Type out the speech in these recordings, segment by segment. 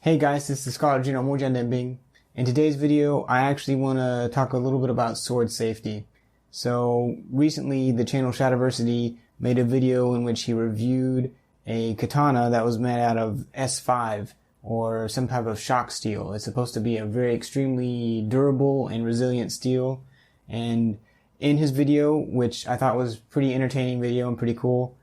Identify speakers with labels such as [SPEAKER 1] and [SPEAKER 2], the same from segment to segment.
[SPEAKER 1] Hey guys, this is Scholar Gino Bing. In today's video, I actually want to talk a little bit about sword safety. So recently, the channel Shadowversity made a video in which he reviewed a katana that was made out of S5 or some type of shock steel. It's supposed to be a very extremely durable and resilient steel. And in his video, which I thought was pretty entertaining video and pretty cool,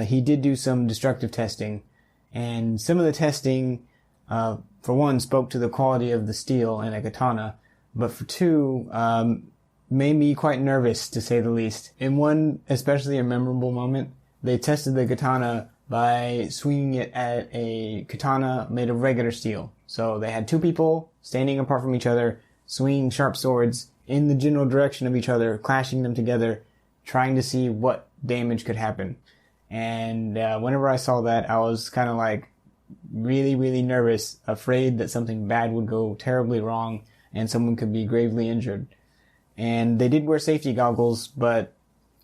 [SPEAKER 1] he did do some destructive testing. And some of the testing for one, spoke to the quality of the steel in a katana, but for two, made me quite nervous, to say the least. In one, especially a memorable moment, they tested the katana by swinging it at a katana made of regular steel. So they had two people standing apart from each other, swinging sharp swords in the general direction of each other, clashing them together, trying to see what damage could happen. And whenever I saw that, I was kind of like, really nervous, afraid that something bad would go terribly wrong and someone could be gravely injured. And they did wear safety goggles, but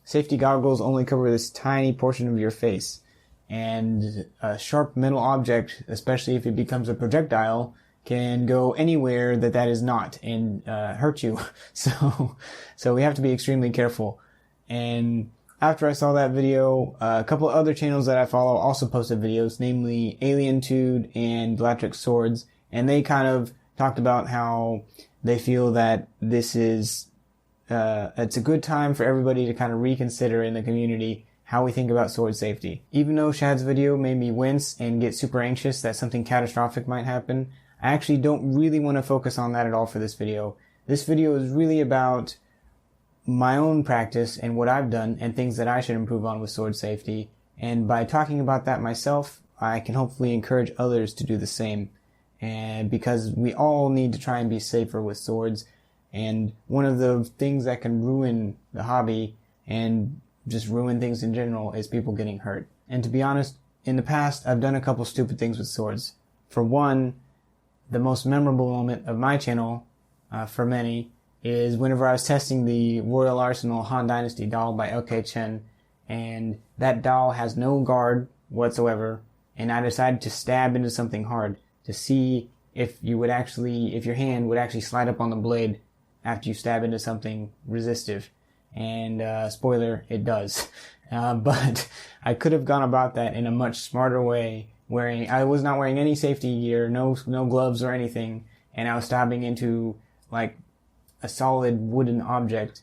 [SPEAKER 1] safety goggles only cover this tiny portion of your face. And a sharp metal object, especially if it becomes a projectile, can go anywhere that is not and hurt you. So we have to be extremely careful. And after I saw that video, a couple of other channels that I follow also posted videos, namely Alientude and Galactic Swords, and they kind of talked about how they feel that this is, it's a good time for everybody to kind of reconsider in the community how we think about sword safety. Even though Shad's video made me wince and get super anxious that something catastrophic might happen, I actually don't really want to focus on that at all for this video. This video is really about my own practice and what I've done and things that I should improve on with sword safety. And by talking about that myself, I can hopefully encourage others to do the same. And because we all need to try and be safer with swords. And one of the things that can ruin the hobby and just ruin things in general is people getting hurt. And to be honest, in the past, I've done a couple stupid things with swords. For one, the most memorable moment of my channel, for many, is whenever I was testing the Royal Arsenal Han Dynasty doll by LK Chen, and that doll has no guard whatsoever, and I decided to stab into something hard to see if your hand would actually slide up on the blade after you stab into something resistive. And spoiler, it does. But I could have gone about that in a much smarter way. I was not wearing any safety gear, no gloves or anything, and I was stabbing into like a solid wooden object,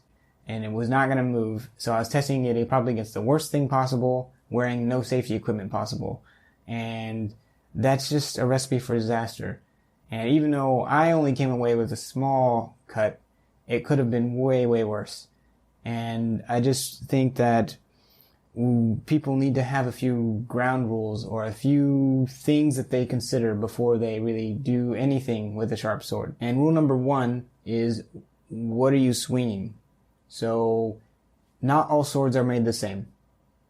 [SPEAKER 1] and it was not going to move. So I was testing it probably against the worst thing possible, wearing no safety equipment possible. And that's just a recipe for disaster. And even though I only came away with a small cut, it could have been way worse. And I just think that people need to have a few ground rules or a few things that they consider before they really do anything with a sharp sword. And rule number one is, what are you swinging? So not all swords are made the same.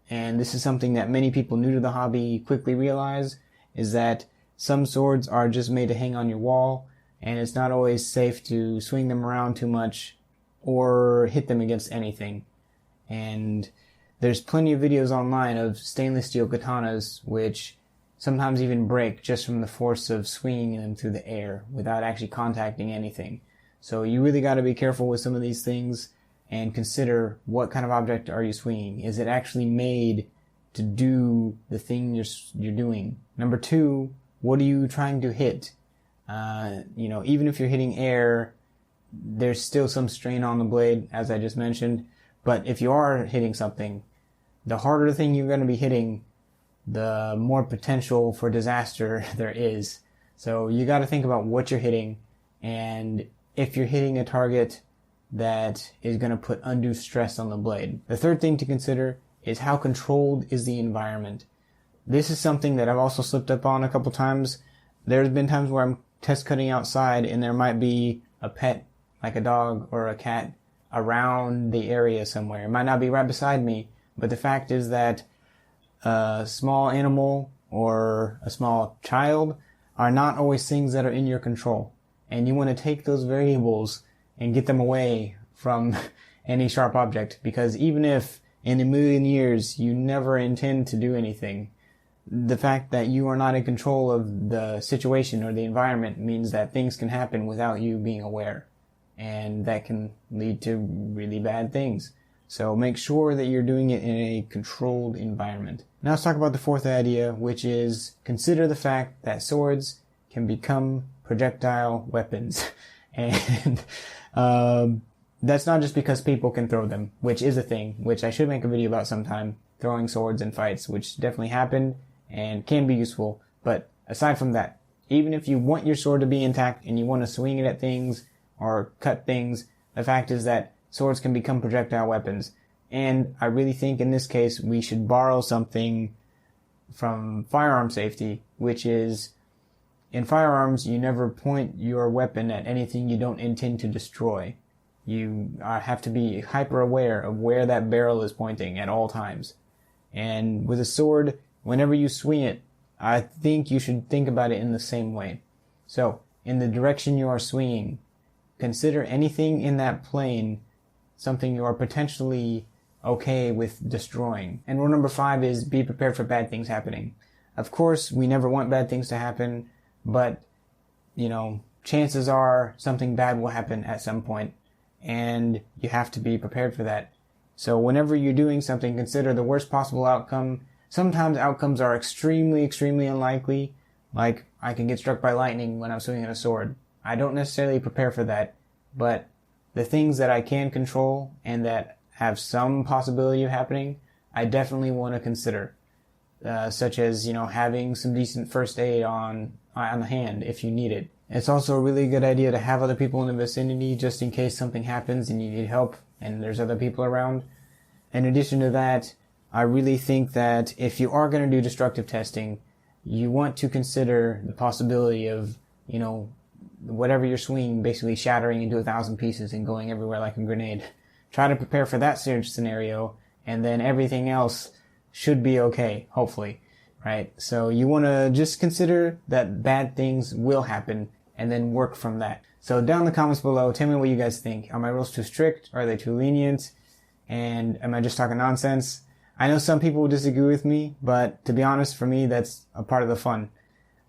[SPEAKER 1] And this is something that many people new to the hobby quickly realize, is that some swords are just made to hang on your wall, and it's not always safe to swing them around too much or hit them against anything. And there's plenty of videos online of stainless steel katanas which sometimes even break just from the force of swinging them through the air without actually contacting anything. So you really got to be careful with some of these things and consider, what kind of object are you swinging? Is it actually made to do the thing you're doing? Number two, what are you trying to hit? Even if you're hitting air, there's still some strain on the blade, as I just mentioned. But if you are hitting something, the harder thing you're going to be hitting, the more potential for disaster there is. So you got to think about what you're hitting, and if you're hitting a target that is going to put undue stress on the blade. The third thing to consider is, how controlled is the environment? This is something that I've also slipped up on a couple times. There's been times where I'm test cutting outside and there might be a pet, like a dog or a cat, around the area somewhere. It might not be right beside me, but the fact is that a small animal or a small child are not always things that are in your control. And you want to take those variables and get them away from any sharp object, because even if in a million years you never intend to do anything, the fact that you are not in control of the situation or the environment means that things can happen without you being aware. And that can lead to really bad things. So make sure that you're doing it in a controlled environment. Now let's talk about the fourth idea, which is consider the fact that swords can become projectile weapons. And that's not just because people can throw them, which is a thing, which I should make a video about sometime, throwing swords in fights, which definitely happened and can be useful. But aside from that, even if you want your sword to be intact and you want to swing it at things or cut things, the fact is that swords can become projectile weapons. And I really think in this case we should borrow something from firearm safety, which is, in firearms, you never point your weapon at anything you don't intend to destroy. You have to be hyper aware of where that barrel is pointing at all times. And with a sword, whenever you swing it, I think you should think about it in the same way. So, in the direction you are swinging, consider anything in that plane something you are potentially okay with destroying. And rule number 5 is be prepared for bad things happening. Of course, we never want bad things to happen, but, chances are something bad will happen at some point, and you have to be prepared for that. So whenever you're doing something, consider the worst possible outcome. Sometimes outcomes are extremely, extremely unlikely, like I can get struck by lightning when I'm swinging a sword. I don't necessarily prepare for that, but the things that I can control and that have some possibility of happening, I definitely want to consider. Such as, having some decent first aid on the hand if you need it. It's also a really good idea to have other people in the vicinity just in case something happens and you need help and there's other people around. In addition to that, I really think that if you are going to do destructive testing, you want to consider the possibility of, whatever you're swinging basically shattering into 1,000 pieces and going everywhere like a grenade. Try to prepare for that scenario, and then everything else should be okay, hopefully, right? So you want to just consider that bad things will happen and then work from that. So down in the comments below, tell me what you guys think. Are my rules too strict? Are they too lenient? And am I just talking nonsense? I know some people will disagree with me, but to be honest, for me, that's a part of the fun.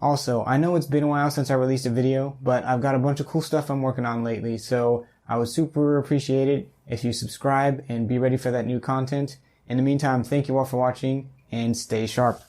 [SPEAKER 1] Also, I know it's been a while since I released a video, but I've got a bunch of cool stuff I'm working on lately, so I would super appreciate it if you subscribe and be ready for that new content. In the meantime, thank you all for watching, and stay sharp.